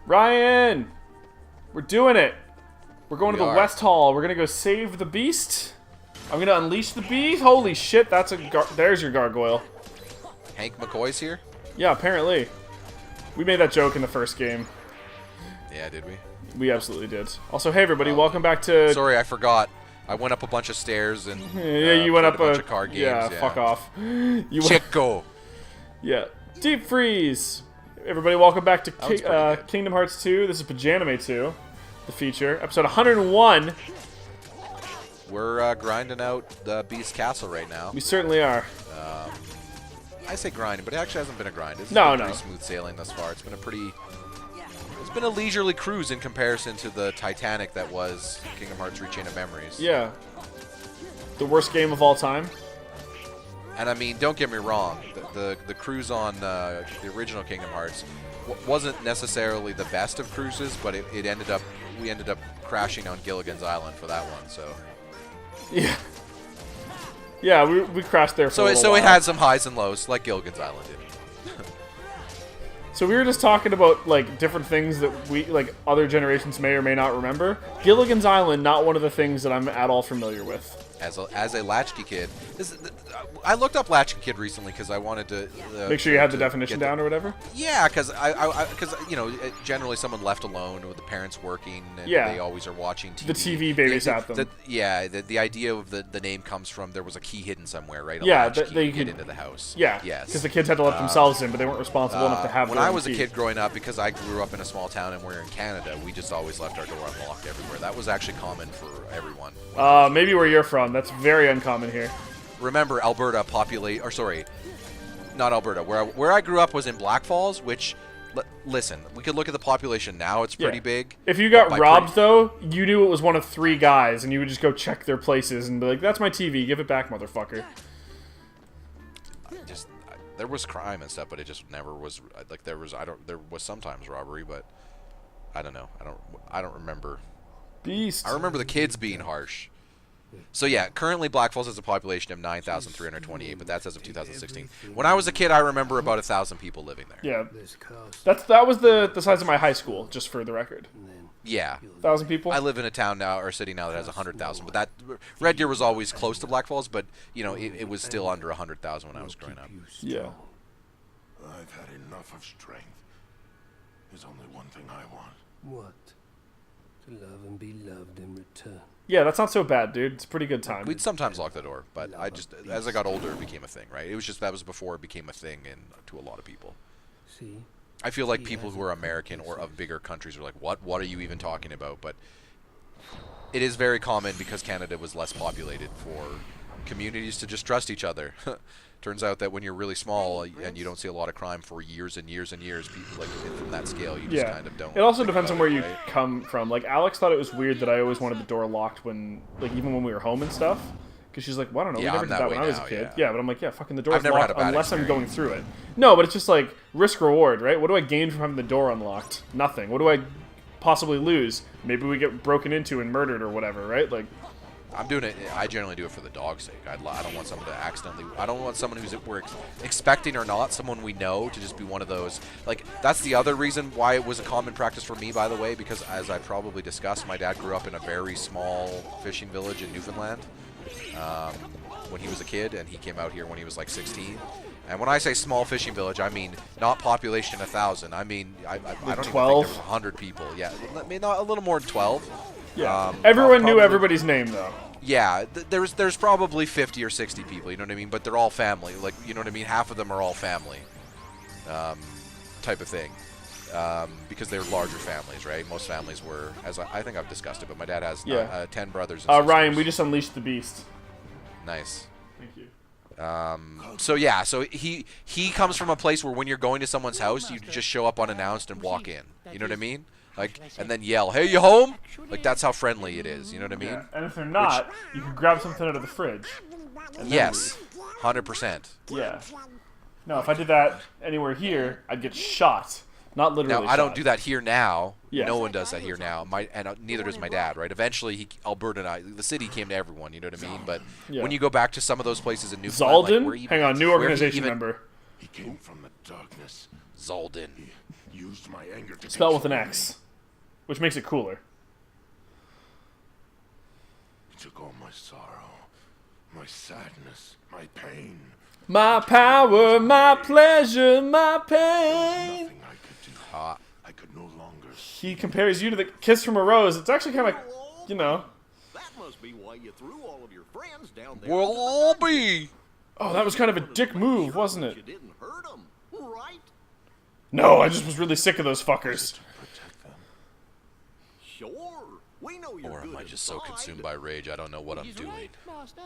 Ryan! We're doing it! We're going to the West Hall. We're gonna go save the beast. I'm gonna unleash the beast. Holy shit, that's there's your gargoyle. Hank McCoy's here? Yeah, apparently. We made that joke in the first game. Yeah, did we? We absolutely did. Also, hey everybody, welcome back to... Sorry, I forgot. I went up a bunch of stairs and yeah, you went up a bunch of card games. Yeah, fuck off. Chico. Yeah. Deep Freeze! Everybody, welcome back to Kingdom Hearts 2. This is Pajanime 2, the feature. Episode 101. We're grinding out the Beast Castle right now. We certainly are. I say grinding, but it actually hasn't been a grind. It's been pretty smooth sailing thus far. It's been a leisurely cruise in comparison to the Titanic that was Kingdom Hearts 3 Chain of Memories. Yeah. The worst game of all time. And I mean, don't get me wrong, the cruise on the original Kingdom Hearts wasn't necessarily the best of cruises, but we ended up crashing on Gilligan's Island for that one. So yeah, yeah, we crashed there for a little while. It had some highs and lows, like Gilligan's Island did. So we were just talking about like different things that we other generations may or may not remember. Gilligan's Island, not one of the things that I'm at all familiar with. As a latchkey kid, I looked up latchkey kid recently because I wanted to make sure you had the definition down or whatever. Yeah, because you know, generally someone left alone with the parents working, and they always are watching TV. The TV babysat them. The idea of the name comes from there was a key hidden somewhere, right? They get into the house. Yeah, yes, because the kids had to let themselves in, but they weren't responsible enough to have. When I was a kid growing up, because I grew up in a small town and we're in Canada, we just always left our door unlocked everywhere. That was actually common for everyone. Maybe where you're from. That's very uncommon here. Remember, Alberta not Alberta. Where I grew up was in Black Falls, which, listen, we could look at the population now. It's pretty big. If you got robbed, though, you knew it was one of 3 guys, and you would just go check their places and be like, that's my TV, give it back, motherfucker. There was crime and stuff, but it just never was, like, there was sometimes robbery, but I don't know. I don't remember. Beast. I remember the kids being harsh. So yeah, currently Black Falls has a population of 9,328, but that's as of 2016. When I was a kid, I remember about 1,000 people living there. Yeah, that was the size of my high school, just for the record. Yeah, 1,000 people. I live in a town now, or a city now, that has 100,000. But that Red Deer was always close to Black Falls, but you know it was still under 100,000 when I was growing up. Yeah. I've had enough of strength. There's only one thing I want. What? To love and be loved in return. Yeah, that's not so bad, dude. It's a pretty good time. We'd sometimes lock the door, but as I got older, it became a thing, right? It was just that was before it became a thing to a lot of people. See? I feel like people who are American or of bigger countries are like, what are you even talking about? But it is very common because Canada was less populated for communities to just trust each other. Turns out that when you're really small and you don't see a lot of crime for years and years and years, people like from that scale, you just kind of don't. It also depends on where you come from. Like Alex thought it was weird that I always wanted the door locked when, like, even when we were home and stuff. Because she's like, well, I don't know, we never did that when I was a kid. Yeah, but I'm like, yeah, fucking the door's locked unless I'm going through it. No, but it's just like risk reward, right? What do I gain from having the door unlocked? Nothing. What do I possibly lose? Maybe we get broken into and murdered or whatever, right? Like. I'm doing it. I generally do it for the dog's sake. I don't want someone to accidentally. I don't want someone who's we're expecting or not, someone we know, to just be one of those. Like that's the other reason why it was a common practice for me, by the way, because as I probably discussed, my dad grew up in a very small fishing village in Newfoundland when he was a kid, and he came out here when he was like 16. And when I say small fishing village, I mean not population 1,000. I mean I don't even think there was 100 people. Yeah, I mean not a little more than 12. Yeah, everyone knew everybody's name, though. Yeah, there's probably 50 or 60 people, you know what I mean? But they're all family, like, you know what I mean? Half of them are all family, type of thing, because they're larger families, right? Most families were, as I think I've discussed it, but my dad has 10 brothers and sisters. Ryan, we just unleashed the beast. Nice. Thank you. So yeah, so he comes from a place where when you're going to someone's house, you just show up unannounced and walk in, you know what I mean? Like, and then yell, "Hey, you home?" Like, that's how friendly it is. You know what I mean? Yeah. And if they're not, you can grab something out of the fridge. Yes, 100%. Yeah. No, if I did that anywhere here, I'd get shot. Not literally. Now, I don't do that here now. Yeah. No one does that here now. Neither does my dad, right? Eventually, Alberta and I, the city came to everyone, you know what I mean? But when you go back to some of those places in Newfoundland... Zaldin? Hang on, new organization member. He came from the darkness. Zaldin. He used my anger to spelled with an X, which makes it cooler. He took all my sorrow, my sadness, my pain. My power, my pleasure, my pain. Nothing I could do. I could no longer. He compares you to the kiss from a rose. It's actually kind of, you know. That must be why you threw all of your friends down there. We'll all be. Oh, that was kind of a dick move, wasn't it? You didn't hurt them, right? No, I just was really sick of those fuckers. Sure. We know you're Or am good I just so inside. consumed by rage I don't know what I'm He's doing? right, Master.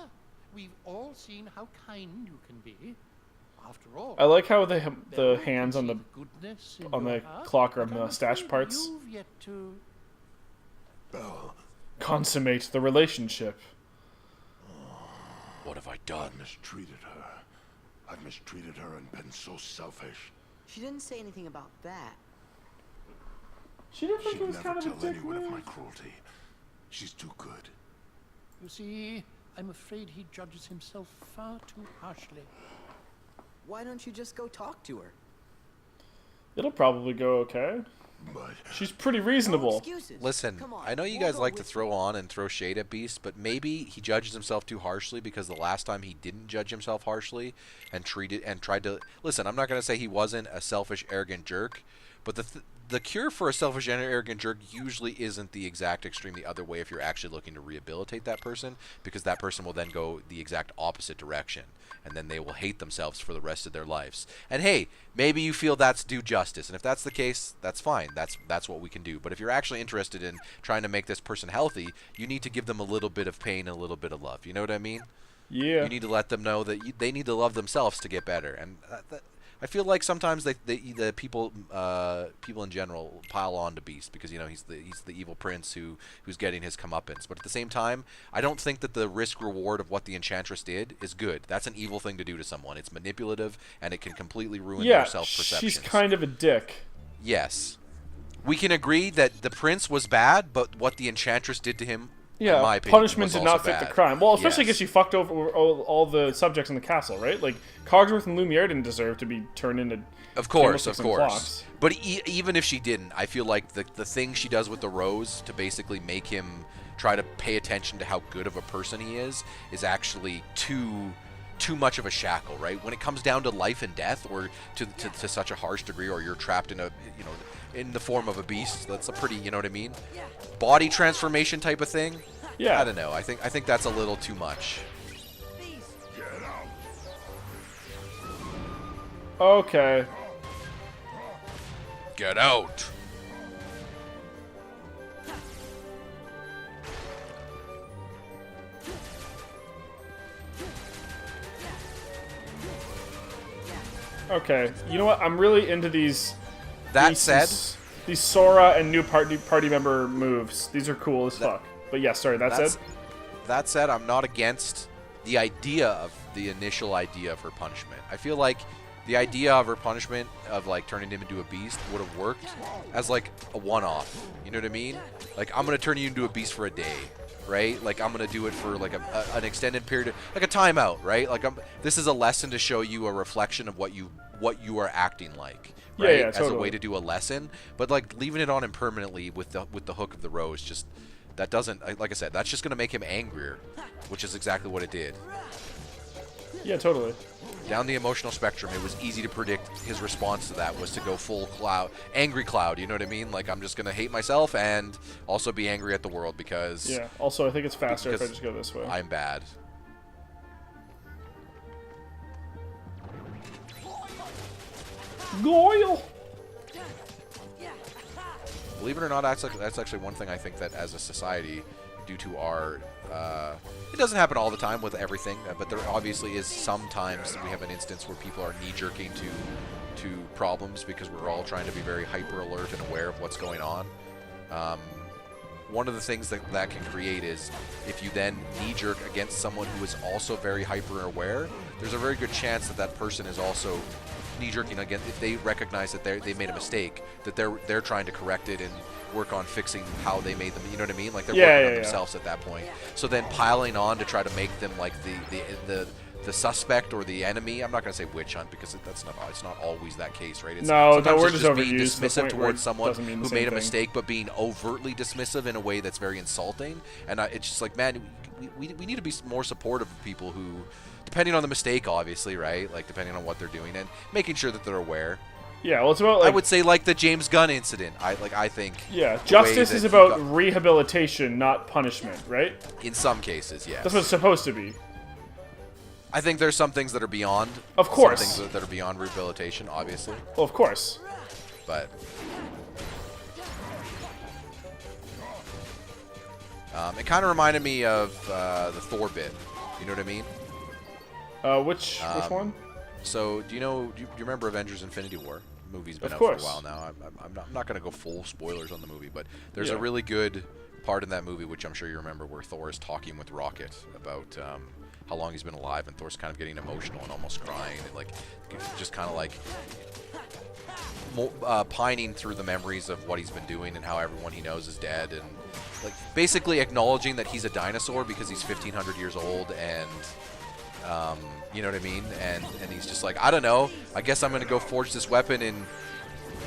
We've all seen how kind you can be. After all, I like how they have the hands on the goodness in on your the heart, clock or but on I'm the stash afraid parts. You've yet to... Belle, Consummate the relationship. What have I done? I mistreated her. I've mistreated her and been so selfish. She didn't say anything about that. She didn't think She'd it was never kind of a tell dick anyone of my move. cruelty. She's too good. You see, I'm afraid he judges himself far too harshly. Why don't you just go talk to her? It'll probably go okay. But She's pretty No reasonable. excuses. Listen, Come on, I know you we'll guys go like to with throw you. on and throw shade at Beast, but maybe he judges himself too harshly because the last time he didn't judge himself harshly and tried to listen. I'm not going to say he wasn't a selfish, arrogant jerk, but the cure for a selfish and arrogant jerk usually isn't the exact extreme the other way if you're actually looking to rehabilitate that person, because that person will then go the exact opposite direction, and then they will hate themselves for the rest of their lives. And hey, maybe you feel that's due justice, and if that's the case, that's fine. That's what we can do. But if you're actually interested in trying to make this person healthy, you need to give them a little bit of pain and a little bit of love. You know what I mean? Yeah. You need to let them know that they need to love themselves to get better. And I feel like sometimes the people in general pile on to Beast because he's the evil prince who's getting his comeuppance. But at the same time, I don't think that the risk reward of what the Enchantress did is good. That's an evil thing to do to someone. It's manipulative and it can completely ruin their self-perception. She's kind of a dick. Yes, we can agree that the prince was bad, but what the Enchantress did to him. Yeah, in my opinion, punishment was did also not fit bad. the crime. Well, especially because Yes. she fucked over all the subjects in the castle, right? Like, Cogsworth and Lumiere didn't deserve to be turned into Of course. candlesticks and clocks. But even if she didn't, I feel like the thing she does with the rose to basically make him try to pay attention to how good of a person he is actually too much of a shackle, right? When it comes down to life and death, or to such a harsh degree, or you're trapped in in the form of a beast, that's a pretty, you know what I mean? Body transformation type of thing. Yeah. I don't know. I think that's a little too much. get out. Okay. Get out. Okay. You know what? I'm really into these. That said, these Sora and new party member moves. These are cool as fuck. But yeah, sorry. That said, I'm not against the idea of the initial idea of her punishment. I feel like the idea of her punishment of like turning him into a beast would have worked as like a one-off. You know what I mean? Like, I'm gonna turn you into a beast for a day, right? Like, I'm gonna do it for like an extended period, like a timeout, right? Like, this is a lesson to show you a reflection of what you are acting like, right? Yeah, As totally. a way to do a lesson. But like leaving it on him permanently with the hook of the rose, just that doesn't, like I said, that's just gonna make him angrier, which is exactly what it did. Yeah, totally. Down the emotional spectrum, it was easy to predict his response to that was to go full cloud, angry cloud, you know what I mean? Like, I'm just going to hate myself and also be angry at the world because Yeah. Also, I think it's faster if I because just go this way. I'm bad. Goyle. Believe it or not, that's actually one thing I think that as a society, due to our it doesn't happen all the time with everything, but there obviously is sometimes we have an instance where people are knee-jerking to problems because we're all trying to be very hyper alert and aware of what's going on. One of the things that can create is if you then knee-jerk against someone who is also very hyper aware, there's a very good chance that person is also knee-jerking again. If they recognize that they made a mistake, that they're trying to correct it and work on fixing how they made them. You know what I mean? Like they're working on themselves at that point. So then piling on to try to make them like the suspect or the enemy. I'm not going to say witch hunt because it's not always that case, right? It's, no, we're just overused being dismissive towards someone who made a thing. mistake, but being overtly dismissive in a way that's very insulting. And it's just like, man, we need to be more supportive of people who, depending on the mistake, obviously, right? Like depending on what they're doing and making sure that they're aware. Yeah, well, it's about like, I would say like the James Gunn incident. I think. Yeah, justice is about rehabilitation, not punishment, right? In some cases, yes. That's what it's supposed to be. I think there's some things that are beyond. Of course. Some things that are beyond rehabilitation, obviously. Well, of course. But. It kind of reminded me of the Thor bit. You know what I mean? Which one? So, do you remember Avengers Infinity War? The movie's been out course. for a while now. I'm not going to go full spoilers on the movie, but there's a really good part in that movie, which I'm sure you remember, where Thor is talking with Rocket about how long he's been alive, and Thor's kind of getting emotional and almost crying, and like just kind of like pining through the memories of what he's been doing and how everyone he knows is dead, and like basically acknowledging that he's a dinosaur because he's 1,500 years old, and you know what I mean? And he's just like, I don't know. I guess I'm gonna go forge this weapon and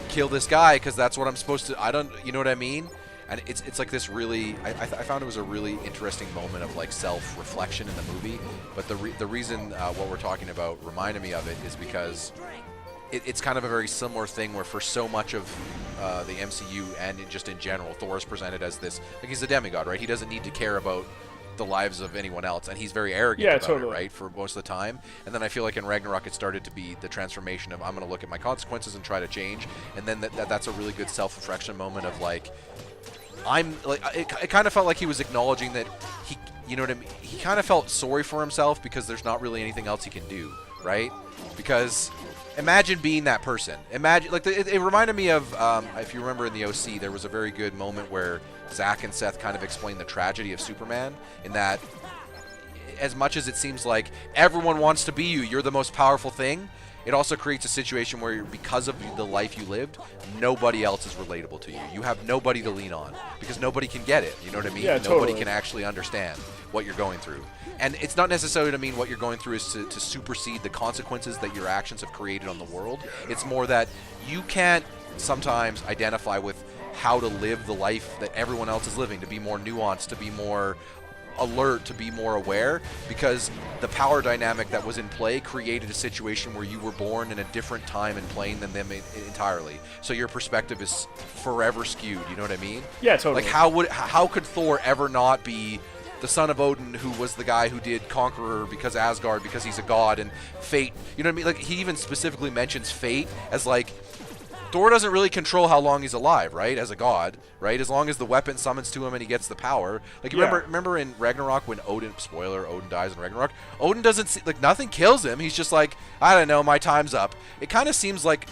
kill this guy because that's what I'm supposed to. You know what I mean? And it's like this really. I found it was a really interesting moment of like self-reflection in the movie. But the reason what we're talking about reminded me of it is because it's kind of a very similar thing where for so much of the MCU and just in general, Thor is presented as this, like he's a demigod, right? He doesn't need to care about the lives of anyone else, and he's very arrogant about it, right, for most of the time. And then I feel like in Ragnarok it started to be the transformation of I'm going to look at my consequences and try to change, and then that's a really good self-reflection moment of like it kind of felt like he was acknowledging that he, you know what I mean, he kind of felt sorry for himself because there's not really anything else he can do, right? Because imagine being that person. Imagine, like, it reminded me of, if you remember in the OC, there was a very good moment where Zack and Seth kind of explained the tragedy of Superman, in that as much as it seems like everyone wants to be you, you're the most powerful thing, it also creates a situation where because of the life you lived, nobody else is relatable to you. You have nobody to lean on because nobody can get it. You know what I mean? Yeah, nobody totally. can actually understand what you're going through. And it's not necessarily to mean what you're going through is to supersede the consequences that your actions have created on the world. It's more that you can't sometimes identify with how to live the life that everyone else is living, to be more nuanced, to be more alert, to be more aware, because the power dynamic that was in play created a situation where you were born in a different time and plane than them entirely. So your perspective is forever skewed. You know what I mean? Yeah, totally. Like how could Thor ever not be the son of Odin, who was the guy who did Conqueror because Asgard, because he's a god, and Fate? You know what I mean? Like he even specifically mentions Fate as like, Thor doesn't really control how long he's alive, right? As a god, right? As long as the weapon summons to him and he gets the power. Like, remember in Ragnarok when Odin dies in Ragnarok? Odin doesn't see, like, nothing kills him. He's just like, I don't know, my time's up. It kind of seems like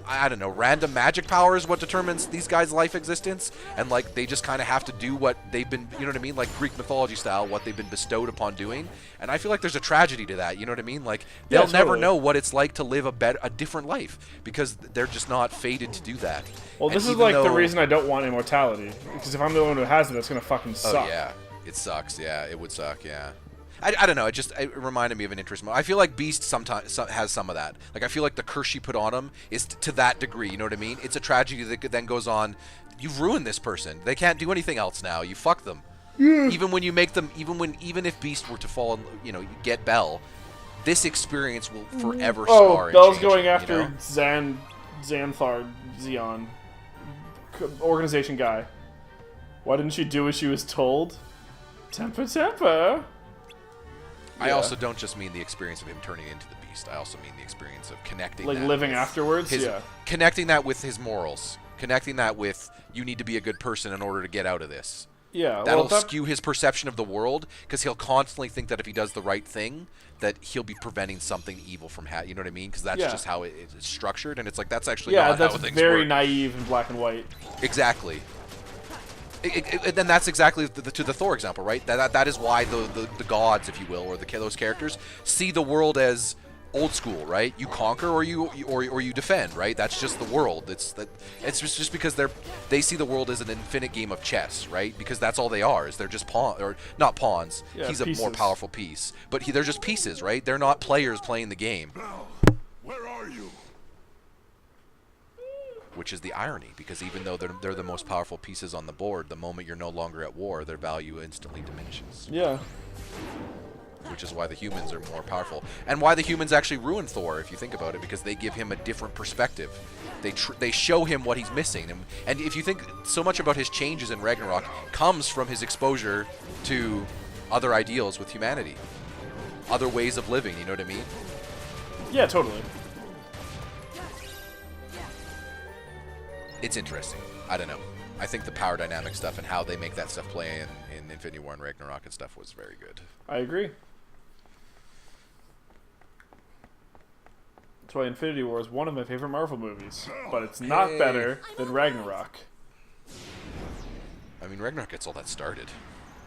I don't know, random magic power is what determines these guys' life existence, and like they just kind of have to do what they've been, you know what I mean, like Greek mythology style, what they've been bestowed upon doing. And I feel like there's a tragedy to that, you know what I mean? Like they'll never know what it's like to live a different life because they're just not fated to do that. Well, this is like the reason I don't want immortality, because if I'm the one who has it, that's gonna fucking suck. Oh yeah, it sucks. Yeah, it would suck. Yeah. I don't know. It reminded me of an interesting moment. I feel like Beast sometimes has some of that. Like I feel like the curse she put on him is to that degree. You know what I mean? It's a tragedy that then goes on. You've ruined this person. They can't do anything else now. You fuck them. Yeah. Even when you make them, even if Beast were to fall, you get Belle, this experience will forever scar. Belle's and change going him, after Xanthar, Xeon, organization guy. Why didn't she do as she was told? Temper. I also don't just mean the experience of him turning into the Beast. I also mean the experience of connecting, like living afterwards. Connecting that with his morals, connecting that with you need to be a good person in order to get out of this. Yeah, that'll skew his perception of the world because he'll constantly think that if he does the right thing, that he'll be preventing something evil from happening. You know what I mean? Because that's just how it's structured, and it's like that's actually not how things work. Yeah, that's very naive and black and white. Exactly. Then that's exactly to the Thor example, right? That is why the gods, if you will, or those characters see the world as old school, right? You conquer or you defend, right? That's just the world. It's just because they see the world as an infinite game of chess, right? Because that's all they are. Is they're just not pawns. Yeah, He's pieces. a more powerful piece, but they're just pieces, right? They're not players playing the game. Bell, where are you? Which is the irony, because even though they're the most powerful pieces on the board, the moment you're no longer at war, their value instantly diminishes. Yeah. Which is why the humans are more powerful, and why the humans actually ruin Thor, if you think about it, because they give him a different perspective. They show him what he's missing, and if you think so much about his changes in Ragnarok comes from his exposure to other ideals with humanity, other ways of living. You know what I mean? Yeah, totally. It's interesting. I don't know. I think the power dynamic stuff and how they make that stuff play in Infinity War and Ragnarok and stuff was very good. I agree. That's why Infinity War is one of my favorite Marvel movies, but it's not better than Ragnarok. I mean, Ragnarok gets all that started.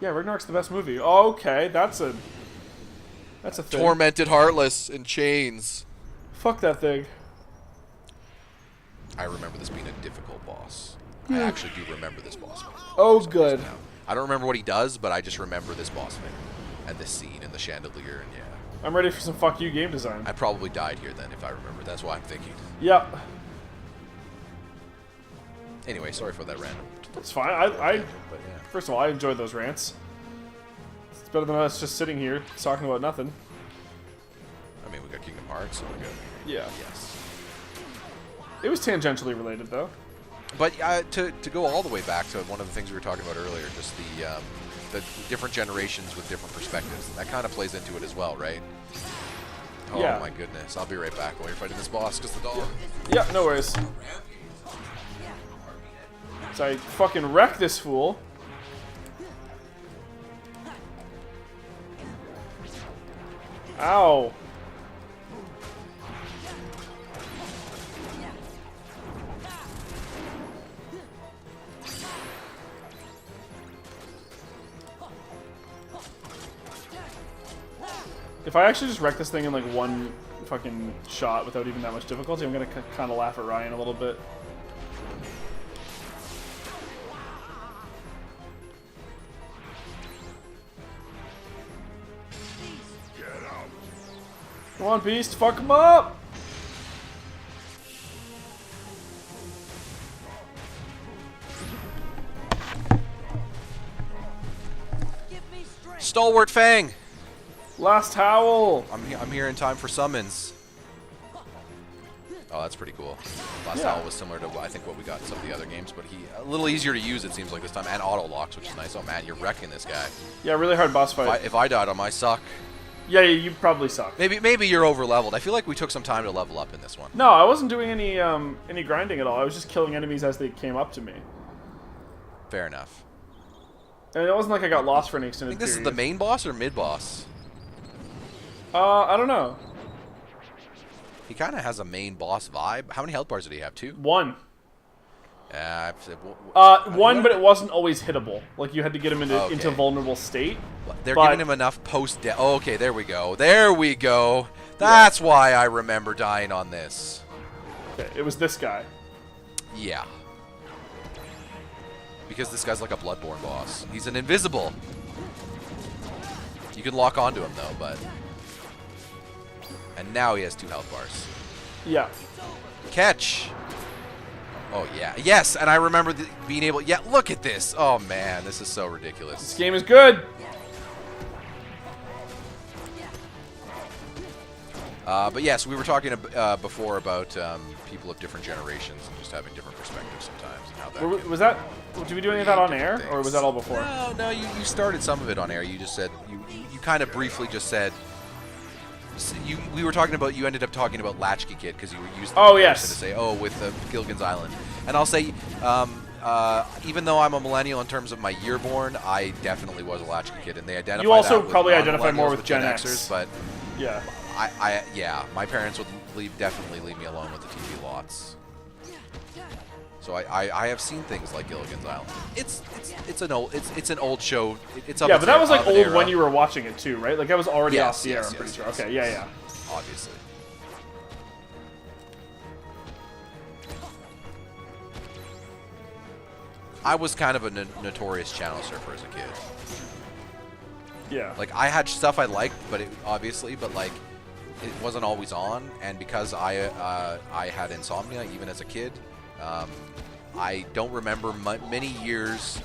Yeah, Ragnarok's the best movie. Okay, that's a thing. Tormented, heartless, in chains. Fuck that thing. I remember this being a difficult boss. I actually do remember this boss fight. Oh, good. I don't remember what he does, but I just remember this boss fight and this scene and the chandelier, and yeah. I'm ready for some fuck you game design. I probably died here then, if I remember. That's why I'm thinking. Yep. Anyway, sorry for that random. It's fine. But yeah. First of all, I enjoy those rants. It's better than us just sitting here talking about nothing. I mean, we got Kingdom Hearts, so we got... Yeah. Yes. It was tangentially related, though. But to go all the way back to one of the things we were talking about earlier, just the different generations with different perspectives. That kind of plays into it as well, right? Oh Yeah. my goodness. I'll be right back while you're fighting this boss, because the dog... Yeah, no worries. So I fucking wreck this fool. Ow. If I actually just wreck this thing in like one fucking shot without even that much difficulty, I'm gonna kind of laugh at Ryan a little bit. Come on, Beast, fuck him up! Stalwart Fang! Last howl! I'm here in time for summons. Oh, that's pretty cool. Last Yeah. Howl was similar to, I think, what we got in some of the other games, but a little easier to use, it seems like, this time, and auto locks, which is nice. Oh man, you're wrecking this guy. Yeah, really hard boss fight. If I died on my suck. Yeah, you probably suck. Maybe you're over leveled. I feel like we took some time to level up in this one. No, I wasn't doing any grinding at all. I was just killing enemies as they came up to me. Fair enough. And it wasn't like I got lost for any I extended think this period. is the main boss or mid boss? I don't know. He kind of has a main boss vibe. How many health bars did he have? 2? One. Yeah, One, but it wasn't always hittable. Like, you had to get him into vulnerable state. They're giving him enough post-death. Oh, okay, there we go. There we go. That's why I remember dying on this. Okay, it was this guy. Yeah. Because this guy's like a Bloodborne boss. He's an invisible. You can lock onto him, though, but... And now he has 2 health bars. Yeah. Catch! Oh, yeah. Yes, and I remember being able... Yeah, look at this. Oh, man, this is so ridiculous. This game is good. But yes, we were talking before about people of different generations and just having different perspectives sometimes. And how that Was that... Did we do any of that on air, or was that all before? No, you started some of it on air. You just said... You kind of briefly just said... We were talking about... You ended up talking about Latchkey Kid because you were using the comparison to say, oh, with Gilligan's Island. And I'll say... even though I'm a millennial in terms of my year born, I definitely was a Latchkey Kid, and they identify. You also that probably with identify more with Gen Xers, X, but yeah, yeah, my parents would definitely leave me alone with the TV lots. So I have seen things like Gilligan's Island. It's an old show. It's yeah, but that was like old when you were watching it too, right? Like that was already off the air. I'm pretty sure. Yes, okay, yeah. Obviously. I was kind of a notorious channel surfer as a kid. Yeah. Like, I had stuff I liked, but obviously, but like, it wasn't always on. And because I had insomnia even as a kid, I don't remember many years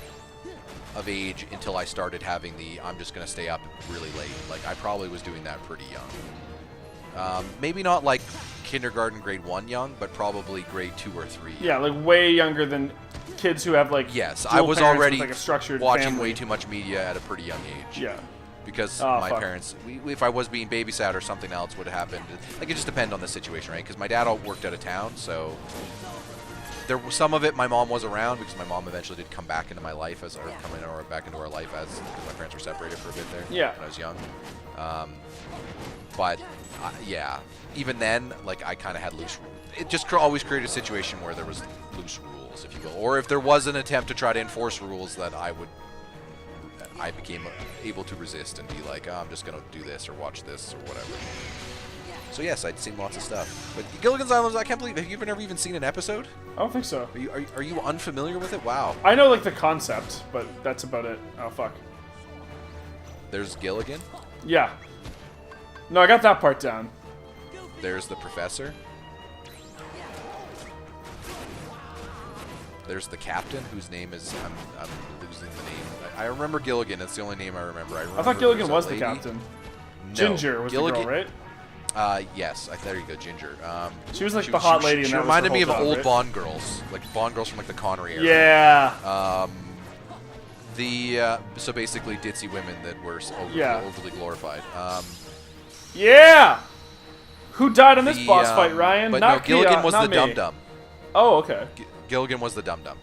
of age until I started having I'm just gonna stay up really late. Like, I probably was doing that pretty young. Maybe not like kindergarten, grade 1 young, but probably grade 2 or 3. Yeah, like way younger than kids who have like. Yes, I was already with, like, a structured watching family. way too much media at a pretty young age. Yeah. Because my parents, if I was being babysat or something else would have happened. Like, it just depended on the situation, right? Because my dad worked out of town, so there was some of it my mom was around, because my mom eventually did come back into my life back into our life because my parents were separated for a bit there. Yeah. When I was young. But yeah, even then, like, I kind of had loose rules. It just always created a situation where there was loose rules, if you will, or if there was an attempt to try to enforce rules that I became able to resist and be like, oh, I'm just gonna do this or watch this or whatever. So yes, I'd seen lots of stuff. But Gilligan's Island, I can't believe, have you never even seen an episode? I don't think so. Are you unfamiliar with it? Wow. I know like the concept, but that's about it. Oh fuck. There's Gilligan. Yeah. No, I got that part down. There's the professor. There's the captain, whose name is I'm losing the name. I remember Gilligan. That's the only name I remember. I thought Gilligan was the captain. No, Ginger was Gilligan, the girl, right? Yes. There you go, Ginger. She was like the hot lady. She reminded me of old Bond girls, like Bond girls from like the Connery era. Yeah. So basically ditzy women that were overly glorified. Yeah. Who died on this boss fight, Ryan? But not no, Gilligan was the me. dum-dum. Oh, okay. Gilligan was the dum-dum.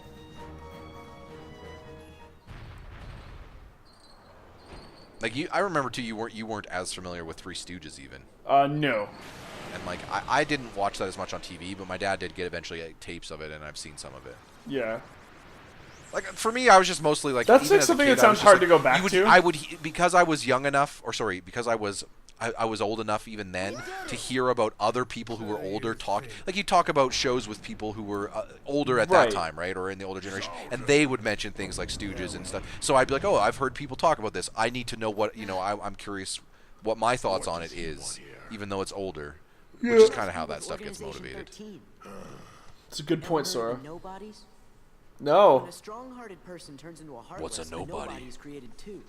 Like, I remember too. You weren't as familiar with Three Stooges even. No. And like, I didn't watch that as much on TV, but my dad did get eventually tapes of it, and I've seen some of it. Yeah. Like, for me, I was just mostly like. That's like something that sounds hard to go back to. Because I was young enough, because I was old enough even then to hear about other people who were older talk. Like, you talk about shows with people who were older at that time, right, or in the older generation, and they would mention things like Stooges and stuff. So I'd be like, oh, I've heard people talk about this. I need to know what, I'm curious what my thoughts on it is, even though it's older, which is kind of how that stuff gets motivated. It's a good point, Sora. Nobodies? No. When a strong-hearted person turns into a heartless, What's a nobody? nobody is created too.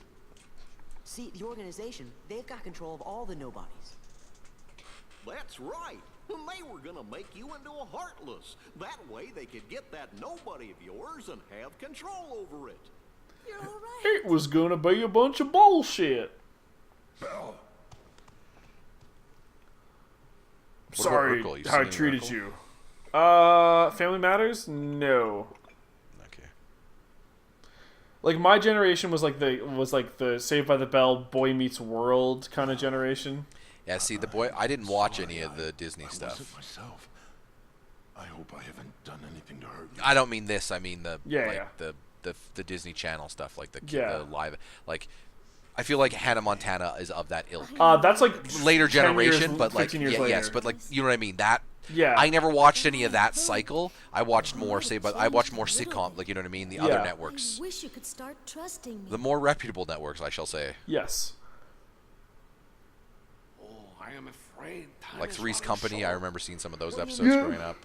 See, the organization, they've got control of all the nobodies. That's right. They were gonna make you into a heartless. That way they could get that nobody of yours and have control over it. You're all right. It was gonna be a bunch of bullshit. Bell. Sorry Urkel? how I treated you. Family Matters? No. Okay. Like, my generation was like the Saved by the Bell, Boy Meets World kind of generation. Yeah, see, I didn't watch any of the Disney stuff. Myself. I hope I haven't done anything to hurt you. I don't mean this. I mean the Disney Channel stuff, like the live. Like, I feel like Hannah Montana is of that ilk. That's like later generation, but like later. yes, but like, you know what I mean. That. Yeah. I never watched any of that cycle. I watched more sitcom, like, you know what I mean, the other networks. I wish you could start trusting me. The more reputable networks, I shall say. Yes. Oh, I am afraid. Like Three's Company, I remember seeing some of those episodes growing up.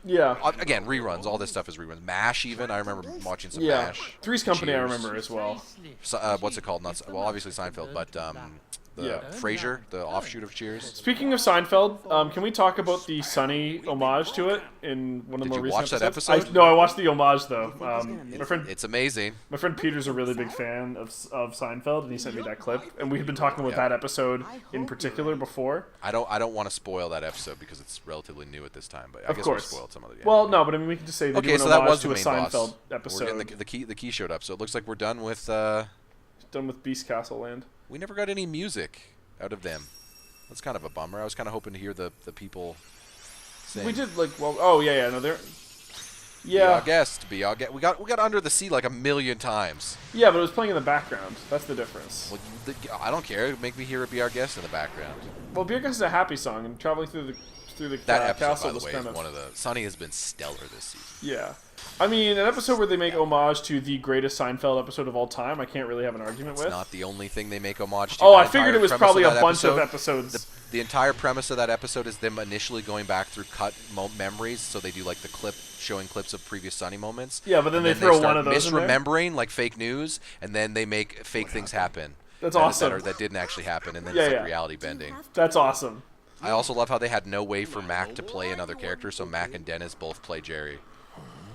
Yeah. Again, reruns. All this stuff is reruns. MASH, even. I remember watching some Yeah. MASH. Three's Company, Cheers. I remember as well. So, what's it called? Obviously Seinfeld, but Frasier, the offshoot of Cheers. Speaking of Seinfeld, can we talk about the Sunny homage to it in one of the more recent watch episodes? that episode? No, I watched the homage though. It's amazing. My friend Peter's a really big fan of Seinfeld, and he sent me that clip. And we had been talking about that episode in particular before. I don't want to spoil that episode because it's relatively new at this time, but I guess we spoiled some of it. Well, no, but I mean we can just say they do an so that homage was to the a main Seinfeld boss. episode. We're getting the key showed up, so it looks like we're done with. Done with Beast Castle Land. We never got any music out of them. That's kind of a bummer. I was kind of hoping to hear the people sing. We did no, they're. Be our guest. We got Under the Sea like a million times. Yeah, but it was playing in the background. That's the difference. Well, I don't care. Make me hear it Be Our Guest in the background. Well, Be Our Guest is a happy song, and traveling through the that episode, castle by the was way, kind is of... one of the... Sunny has been stellar this season. Yeah. I mean, an episode where they make homage to the greatest Seinfeld episode of all time, I can't really have an argument with. It's not the only thing they make homage to. Oh, I figured it was probably a bunch of episodes. The entire premise of that episode is them initially going back through cut memories, so they do like the clip showing clips of previous Sunny moments. Yeah, but then they throw one of those in there. Misremembering like fake news, and then they make fake things happen. That's awesome. That didn't actually happen, and then it's like reality bending. That's awesome. I also love how they had no way for Mac to play another character, so Mac and Dennis both play Jerry.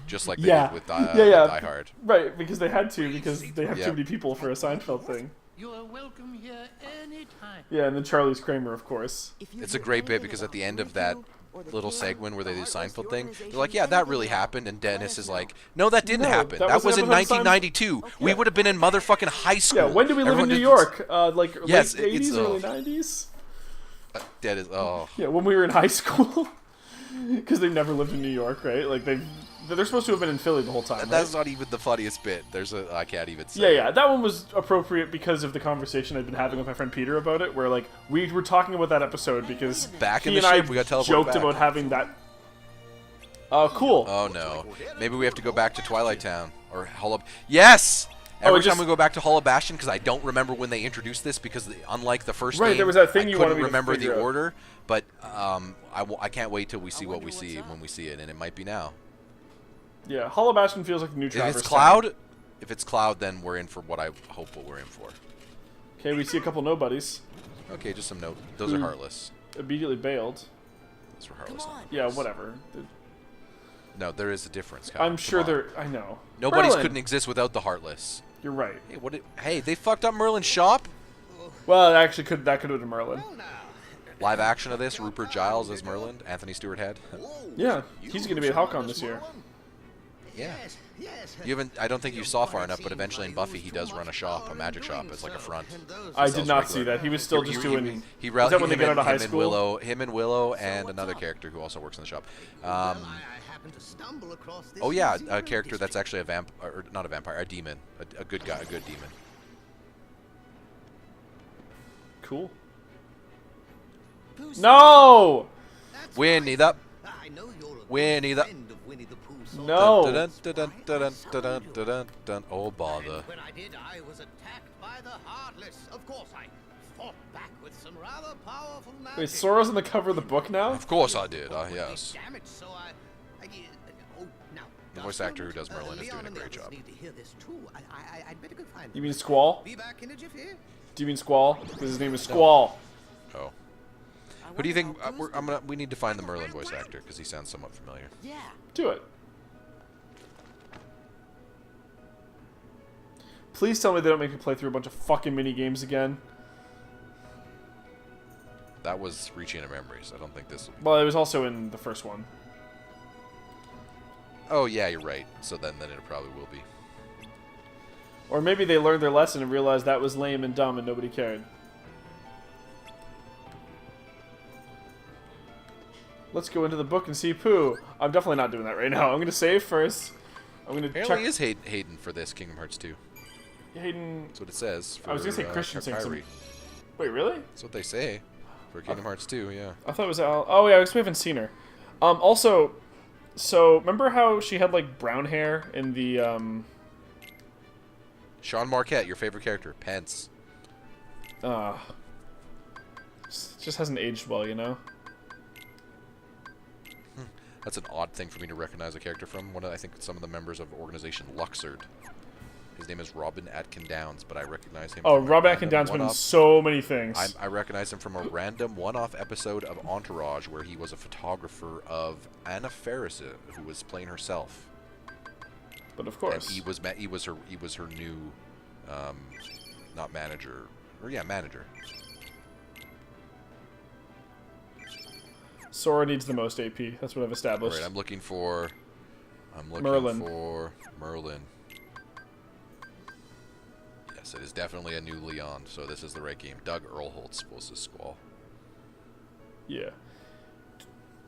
Just like they did with Die Hard. Right, because they had to, because they have too many people for a Seinfeld thing. You are welcome here anytime. Yeah, and then Charlie's Kramer, of course. It's a great bit because at the end of that little segment where they do Seinfeld thing, they're like, yeah, that really happened, and Dennis is like, no, that didn't happen. That was in 1992. We would have been in motherfucking high school. Yeah, when did we live in New York? Like yes, late 80s, early 90s? That is, Yeah, when we were in high school. Because they never lived in New York, right? Like, they're supposed to have been in Philly the whole time, right? That's not even the funniest bit. I can't even say. Yeah, that one was appropriate because of the conversation I'd been having with my friend Peter about it, where, like, we were talking about that episode because back in he the and ship, I we got joked back. about having that... Oh, cool. Oh, no. Maybe we have to go back to Twilight Town. Or Yes! Every time we go back to Hall of Bastion, because I don't remember when they introduced this, because unlike the first game, there was that thing I you couldn't wanted me to remember figure the out. order, but I can't wait till we see what we see when we see it, and it might be now. Yeah, Hall of Bastion feels like the new Traverse If it's Cloud, then we're in for what I hope what we're in for. Okay, we see a couple nobodies. Okay, just some note. Those are Heartless. Immediately bailed. Those were Heartless. Yeah, whatever. No, there is a difference, Kyle. I'm sure there... I know. Nobody's Merlin. couldn't exist without the Heartless. You're right. Hey, they fucked up Merlin's shop? Well, actually, that could have been Merlin. Live action of this, Rupert Giles as Merlin, Anthony Stewart Head. Yeah, he's going to be at Halcon this year. Yeah. You haven't. I don't think you saw far enough, but eventually in Buffy he does run a shop, a magic shop. It's like a front. I did not see that. He was still just doing... Is that when they get out of high school? Him and Willow and another character who also works in the shop. Oh yeah, a character that's actually a vampire, or not a vampire, a demon, a good guy, a good demon. Cool. No! Winnie the. Winnie the. No. Oh bother. When I did, I was attacked by the Heartless. Of course, I fought back with some rather powerful magic. Wait, Sora's on the cover of the book now? Of course I did. Yes. Damage, so the voice actor who does Merlin is doing a great job. I'd better go find You mean Squall? Be back in a jiffy. Do you mean Squall? Because his name is Squall. Oh. Who do you think? We need to find the Merlin voice actor because he sounds somewhat familiar. Yeah. Do it. Please tell me they don't make me play through a bunch of fucking mini games again. That was Reaching into Memories. I don't think this will be. Well, it was also in the first one. Oh yeah, you're right. So then it probably will be. Or maybe they learned their lesson and realized that was lame and dumb and nobody cared. Let's go into the book and see Pooh. I'm definitely not doing that right now. I'm going to save first. I'm going to check. Apparently is Hayden for this Kingdom Hearts 2. Hayden. That's what it says. I was going to say Christian sings some. Wait, really? That's what they say for Kingdom Hearts 2, yeah. I thought it was Al. Oh, yeah, I guess we haven't seen her. Also, so remember how she had, like, brown hair in the, Sean Marquette, your favorite character, Pence. Just hasn't aged well, you know? That's an odd thing for me to recognize a character from. I think some of the members of organization Luxord. His name is Robin Atkin Downs, but I recognize him. Oh, Robin Atkin Downs been in so many things. I recognize him from a random one-off episode of Entourage where he was a photographer of Anna Faris, who was playing herself. But of course, and he was her new, not manager, or yeah, manager. Sora needs the most AP. That's what I've established. All right, I'm looking for Merlin. Yes, it is definitely a new Leon, so this is the right game. Doug Earlholtz was this Squall. Yeah.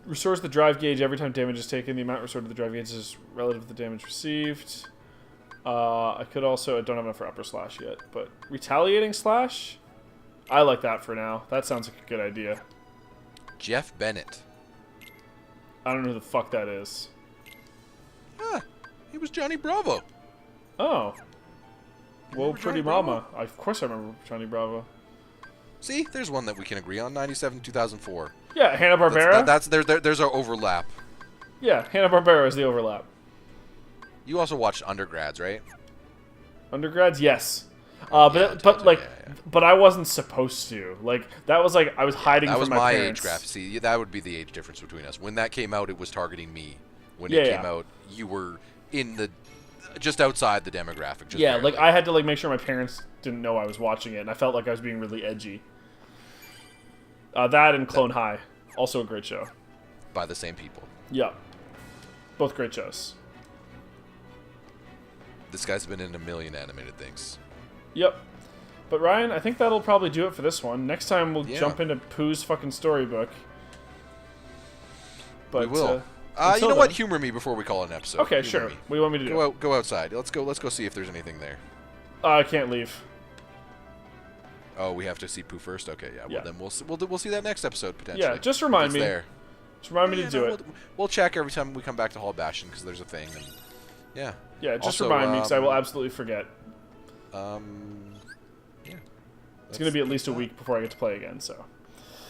Restores the drive gauge every time damage is taken. The amount restored to the drive gauge is relative to the damage received. I could also... I don't have enough for upper slash yet, but retaliating slash? I like that for now. That sounds like a good idea. Jeff Bennett. I don't know who the fuck that is. Ah, he was Johnny Bravo. Oh. Well, pretty Johnny mama. Of course I remember Johnny Bravo. See, there's one that we can agree on. 97, 2004. Yeah, Hanna-Barbera. There's our overlap. Yeah, Hanna-Barbera is the overlap. You also watched Undergrads, right? Undergrads, yes. But I wasn't supposed to. Like that was like I was hiding from my parents. Age graph. See, that would be the age difference between us. When that came out, it was targeting me. When it came out, you were in the just outside the demographic. Just barely. Like I had to like make sure my parents didn't know I was watching it, and I felt like I was being really edgy. That and Clone High, also a great show. By the same people. Yeah, both great shows. This guy's been in a million animated things. Yep. But Ryan, I think that'll probably do it for this one. Next time we'll jump into Pooh's fucking storybook. But, we will. You know what? Humor me before we call it an episode. Okay, sure. What do you want me to do? Go outside. Let's go see if there's anything there. I can't leave. Oh, we have to see Pooh first. Okay, yeah. Well, then we'll see that next episode potentially. Yeah, just remind me. There. Just remind me to do it. We'll check every time we come back to Hall Bastion because there's a thing. And yeah. Yeah, just remind me because I will absolutely forget. Yeah. It's going to be at least a week before I get to play again, so.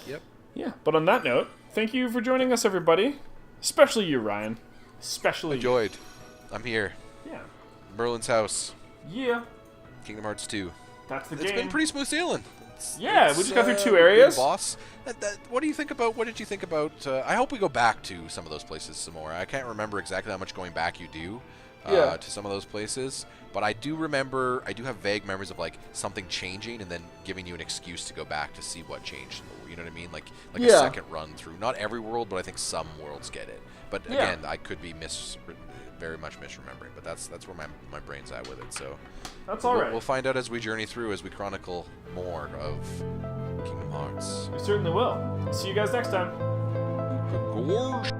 Yep. Yeah, but on that note, thank you for joining us, everybody. Especially you, Ryan. Especially Enjoyed. I'm here. Yeah. Merlin's house. Yeah. Kingdom Hearts 2. That's the game. It's been pretty smooth sailing. We just got through 2 areas. Boss. What do you think about? What did you think about? I hope we go back to some of those places some more. I can't remember exactly how much going back you do to some of those places, but I do remember. I do have vague memories of like something changing and then giving you an excuse to go back to see what changed. You know what I mean? Like a second run through. Not every world, but I think some worlds get it. But again, I could be very much misremembering. But that's where my brain's at with it. So that's all right. We'll find out as we journey through, as we chronicle more of Kingdom Hearts. We certainly will. See you guys next time. Gorge.